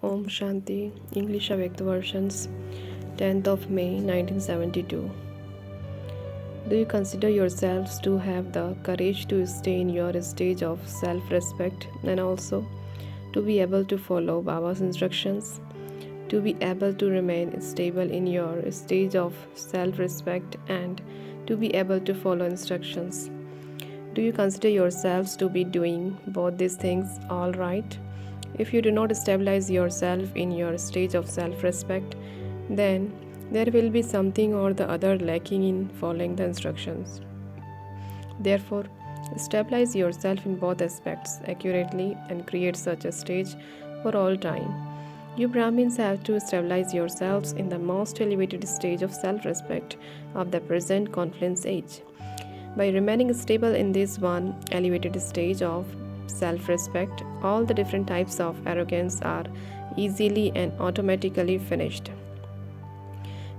Om Shanti, English avyakt versions, 10th of May 1972. Do you consider yourselves to have the courage to stay in your stage of self respect and also to be able to follow Baba's instructions? To be able to remain stable in your stage of self respect and to be able to follow instructions? Do you consider yourselves to be doing both these things all right? If you do not stabilize yourself in your stage of self respect, then there will be something or the other lacking in following the instructions. Therefore, stabilize yourself in both aspects accurately and create such a stage for all time. You Brahmins have to stabilize yourselves in the most elevated stage of self respect of the present confluence age. By remaining stable in this one elevated stage of self respect, all the different types of arrogance are easily and automatically finished.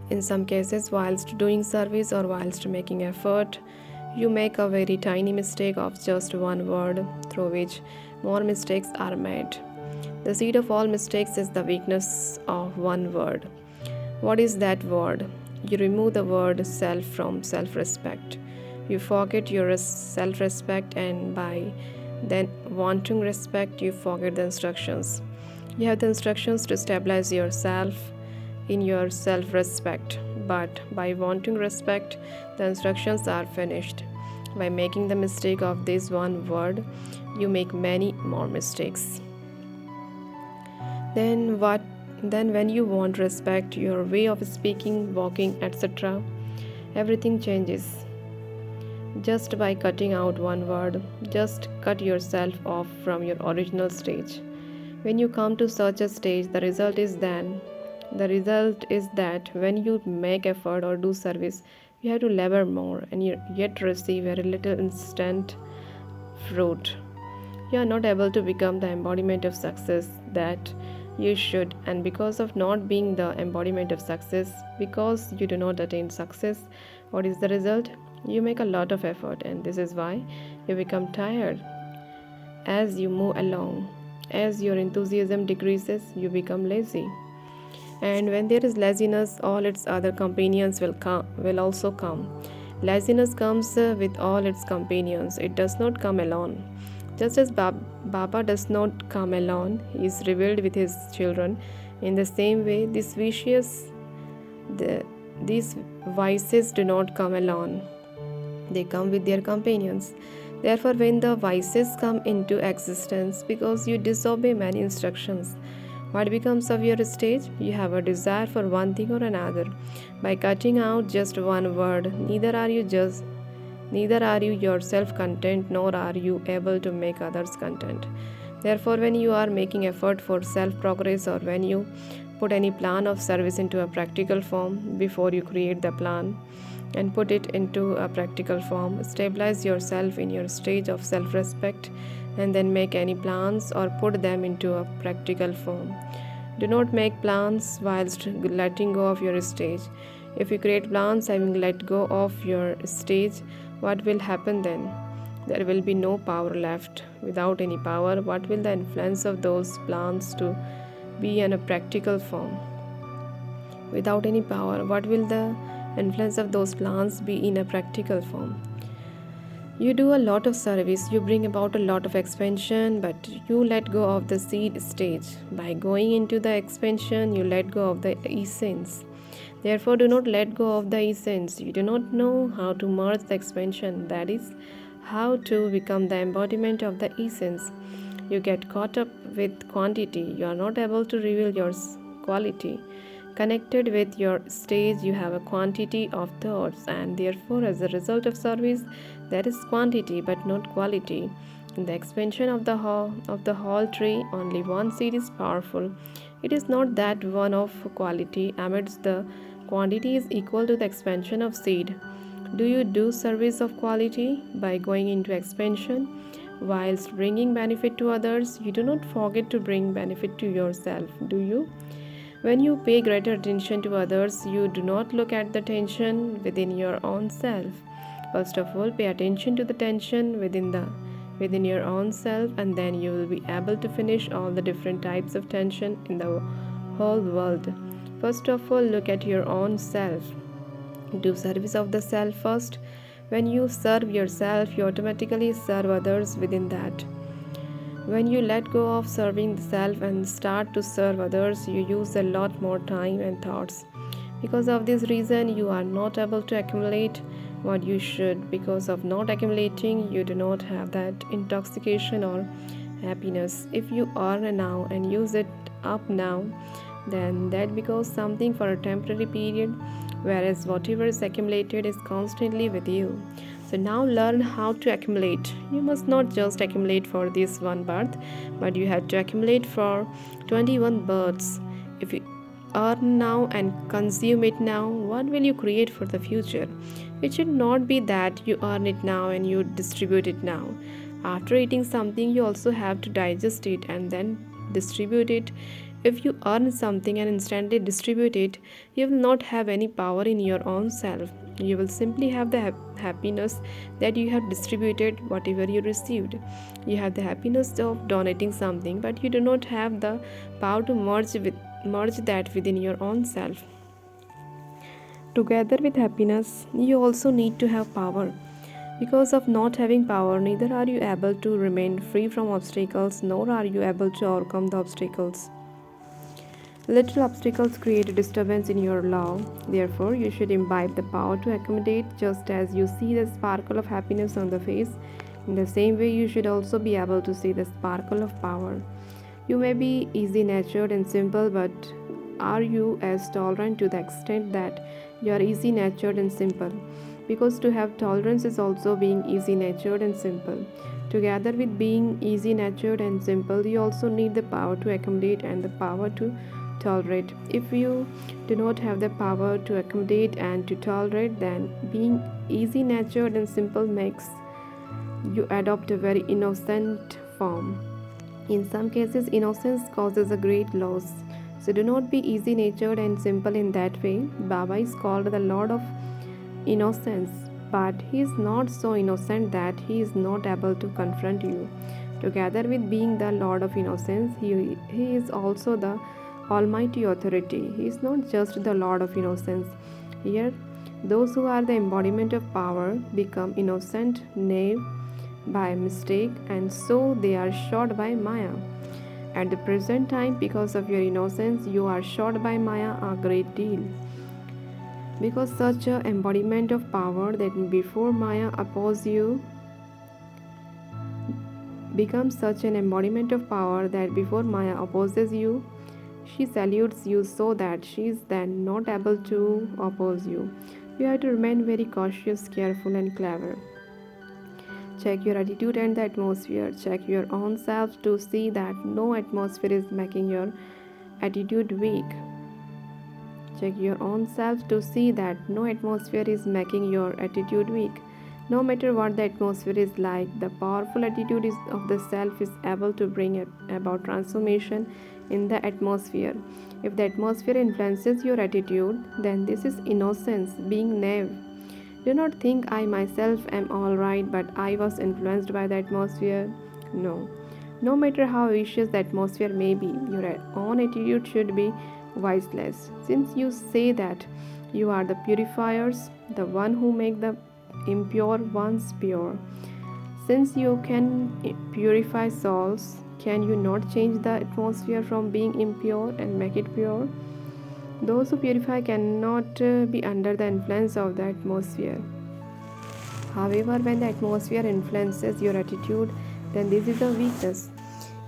In some cases, whilst doing service or whilst making effort, you make a very tiny mistake of just one word, through which more mistakes are made. The seed of all mistakes is the weakness of one word. What is that word? You remove the word self from self respect. You forget your self respect, and by then wanting respect, you forget the instructions. You have the instructions to stabilize yourself in your self respect, but by wanting respect, the instructions are finished. By making the mistake of this one word, you make many more mistakes. Then what? Then when you want respect, your way of speaking, walking, etc., everything changes. Just by cutting out one word, just cut yourself off from your original stage. When you come to such a stage, the result is that when you make effort or do service, you have to labor more and you yet receive very little instant fruit. You are not able to become the embodiment of success that you should, and because of not being the embodiment of success, because you do not attain success, what is the result? You make a lot of effort, and this is why you become tired. As you move along, as your enthusiasm decreases, you become lazy. And when there is laziness, all its other companions will also come. Laziness comes with all its companions. It does not come alone. Just as Baba does not come alone, he is revealed with his children. In the same way, these vices do not come alone. They come with their companions. Therefore, when the vices come into existence because you disobey many instructions, what becomes of your stage? You have a desire for one thing or another. By cutting out just one word, neither are you yourself content, nor are you able to make others content. Therefore, when you are making effort for self-progress, or when you put any plan of service into a practical form, before you create the plan and put it into a practical form, stabilize yourself in your stage of self-respect, and then make any plans or put them into a practical form. Do not make plans whilst letting go of your stage. If you create plans having let go of your stage, what will happen then? There will be no power left. Without any power, what will the influence of those plans to be in a practical form? Without any power, what will the influence of those plans be in a practical form? You do a lot of service, you bring about a lot of expansion, but you let go of the seed stage. By going into the expansion, you let go of the essence. Therefore, do not let go of the essence. You do not know how to merge the expansion, that is, how to become the embodiment of the essence. You get caught up with quantity, you are not able to reveal your quality. Connected with your stage, you have a quantity of thoughts, and therefore, as a result of service, there is quantity but not quality. In the expansion of the whole tree, only one seed is powerful. It is not that one of quality amidst the quantity is equal to the expansion of seed. Do you do service of quality by going into expansion? Whilst bringing benefit to others, you do not forget to bring benefit to yourself, do you? When you pay greater attention to others, you do not look at the tension within your own self. First of all, pay attention to the tension within within your own self, and then you will be able to finish all the different types of tension in the whole world. First of all, look at your own self. Do service of the self first. When you serve yourself, you automatically serve others within that. When you let go of serving the self and start to serve others, you use a lot more time and thoughts. Because of this reason, you are not able to accumulate what you should. Because of not accumulating, you do not have that intoxication or happiness. If you earn now and use it up now, then that becomes something for a temporary period, whereas whatever is accumulated is constantly with you. So now learn how to accumulate. You must not just accumulate for this one birth, but you have to accumulate for 21 births. If you earn now and consume it now, what will you create for the future? It should not be that you earn it now and you distribute it now. After eating something, you also have to digest it and then distribute it. If you earn something and instantly distribute it, you will not have any power in your own self. You will simply have the happiness that you have distributed whatever you received. You have the happiness of donating something, but you do not have the power to merge that within your own self. Together with happiness, you also need to have power. Because of not having power, neither are you able to remain free from obstacles, nor are you able to overcome the obstacles. Little obstacles create a disturbance in your love. Therefore, you should imbibe the power to accommodate, just as you see the sparkle of happiness on the face. In the same way, you should also be able to see the sparkle of power. You may be easy natured and simple, but are you as tolerant to the extent that you are easy natured and simple? Because to have tolerance is also being easy natured and simple. Together with being easy natured and simple, you also need the power to accommodate and the power to tolerate. If you do not have the power to accommodate and to tolerate, then being easy natured and simple makes you adopt a very innocent form. In some cases, innocence causes a great loss. So do not be easy natured and simple in that way. Baba is called the Lord of Innocence, but he is not so innocent that he is not able to confront you. Together with being the Lord of Innocence, he is also the Almighty Authority. He is not just the Lord of Innocence. Here, those who are the embodiment of power become innocent, naive by mistake, and so they are shot by Maya. At the present time, because of your innocence, you are shot by Maya a great deal. Because such an embodiment of power that before Maya opposes you becomes such an embodiment of power that before Maya opposes you, she salutes you so that she is then not able to oppose you. You have to remain very cautious, careful, and clever. Check your attitude and the atmosphere. Check your own self to see that no atmosphere is making your attitude weak. Check your own self to see that no atmosphere is making your attitude weak. No matter what the atmosphere is like, the powerful attitude of the self is able to bring about transformation in the atmosphere. If the atmosphere influences your attitude, then this is innocence, being naive. Do not think I myself am alright, but I was influenced by the atmosphere. No. No matter how vicious the atmosphere may be, your own attitude should be voiceless. Since you say that you are the purifiers, the one who make the impure ones pure. Since you can purify souls, can you not change the atmosphere from being impure and make it pure? Those who purify cannot be under the influence of the atmosphere. However, when the atmosphere influences your attitude, then this is a weakness.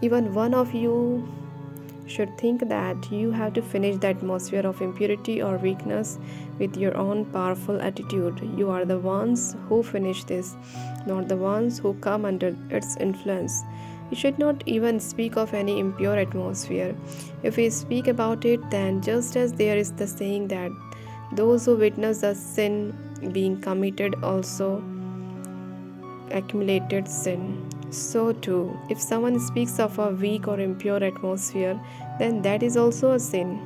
Even one of you should think that you have to finish the atmosphere of impurity or weakness with your own powerful attitude. You are the ones who finish this, not the ones who come under its influence. We should not even speak of any impure atmosphere. If we speak about it, then just as there is the saying that those who witness a sin being committed also accumulated sin, so too, if someone speaks of a weak or impure atmosphere, then that is also a sin.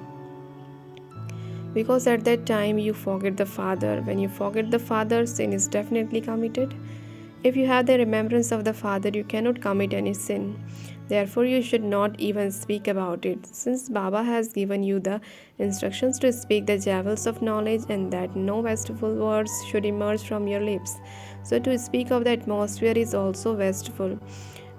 Because at that time you forget the Father. When you forget the Father, sin is definitely committed. If you have the remembrance of the Father, you cannot commit any sin. Therefore, you should not even speak about it, since Baba has given you the instructions to speak the jewels of knowledge and that no wasteful words should emerge from your lips. So, to speak of the atmosphere is also wasteful.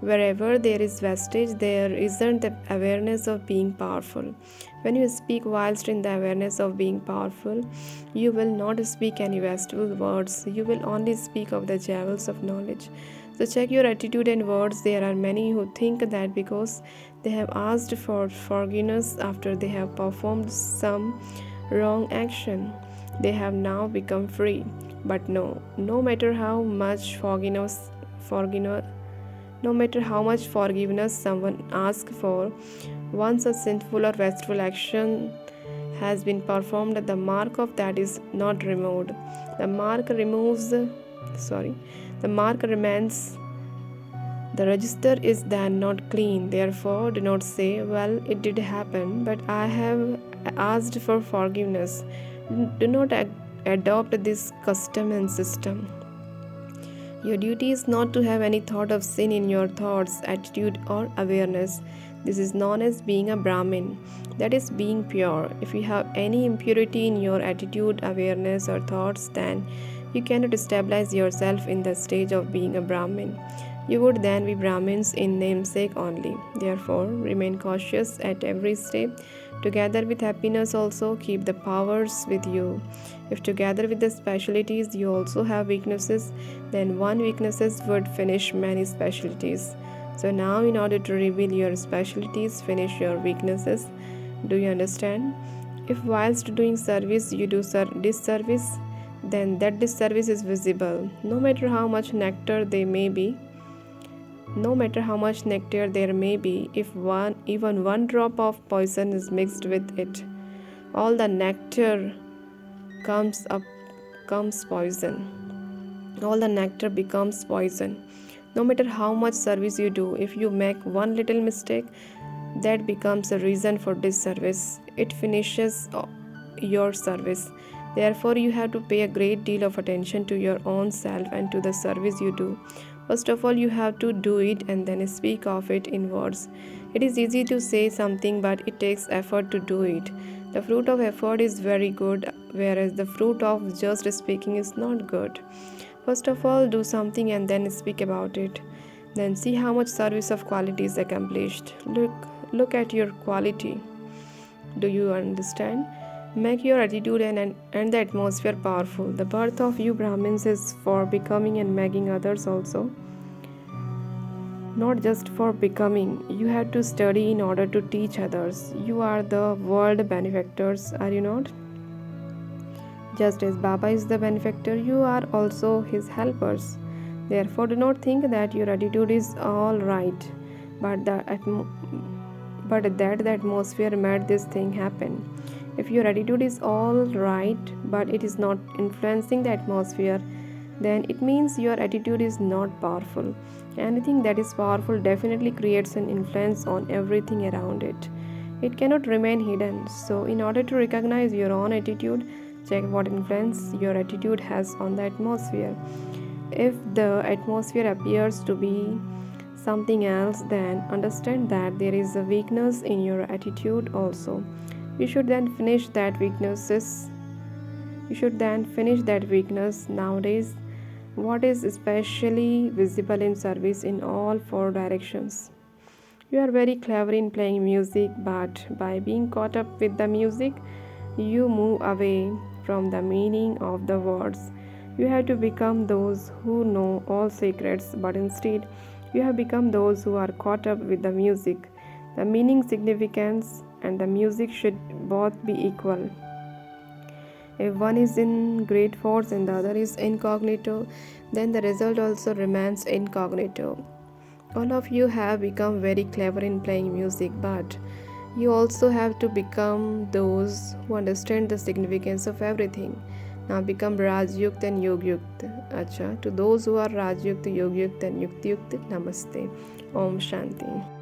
Wherever there is wastage, there isn't the awareness of being powerful. When you speak whilst in the awareness of being powerful, you will not speak any wasteful words. You will only speak of the jewels of knowledge. So check your attitude and words. There are many who think that because they have asked for forgiveness after they have performed some wrong action, they have now become free. But no matter how much forgiveness no matter how much forgiveness someone asks for, once a sinful or wasteful action has been performed, the mark of that is not removed. The mark removes, sorry, the mark remains. The register is then not clean. Therefore, do not say, well, it did happen, but I have asked for forgiveness. Do not adopt this custom and system. Your duty is not to have any thought of sin in your thoughts, attitude, or awareness. This is known as being a Brahmin. That is being pure. If you have any impurity in your attitude, awareness, or thoughts, then you cannot stabilize yourself in the stage of being a Brahmin. You would then be Brahmins in namesake only. Therefore, remain cautious at every step. Together with happiness, also keep the powers with you. If together with the specialities you also have weaknesses, then one weaknesses would finish many specialties. So now, in order to reveal your specialties, finish your weaknesses. Do you understand? If whilst doing service you do disservice, then that disservice is visible, no matter how much nectar they may be. No matter how much nectar there may be, if even one drop of poison is mixed with it, all the nectar comes poison. All the nectar becomes poison. No matter how much service you do, if you make one little mistake, that becomes a reason for disservice. It finishes your service. Therefore, you have to pay a great deal of attention to your own self and to the service you do. First of all, you have to do it and then speak of it in words. It is easy to say something, but it takes effort to do it. The fruit of effort is very good, whereas the fruit of just speaking is not good. First of all, do something and then speak about it. Then see how much service of quality is accomplished. Look at your quality. Do you understand? Make your attitude and the atmosphere powerful. The birth of you Brahmins is for becoming and making others also. Not just for becoming. You have to study in order to teach others. You are the world benefactors, are you not? Just as Baba is the benefactor, you are also his helpers. Therefore, do not think that your attitude is all right, but that the atmosphere made this thing happen. If your attitude is all right, but it is not influencing the atmosphere, then it means your attitude is not powerful. Anything that is powerful definitely creates an influence on everything around it. It cannot remain hidden. So, in order to recognize your own attitude, check what influence your attitude has on the atmosphere. If the atmosphere appears to be something else, then understand that there is a weakness in your attitude also. You should then finish that weakness. Nowadays, what is especially visible in service in all four directions. You are very clever in playing music, but by being caught up with the music, you move away from the meaning of the words. You have to become those who know all secrets, but instead, you have become those who are caught up with the music. The meaning, significance, and the music should both be equal. If one is in great force and the other is incognito, then the result also remains incognito. All of you have become very clever in playing music, but you also have to become those who understand the significance of everything. Now become Rajukt and Yogyukt. Acha, to those who are Rajukt, Yogyukt and Yuktiyukt, Namaste. Om Shanti.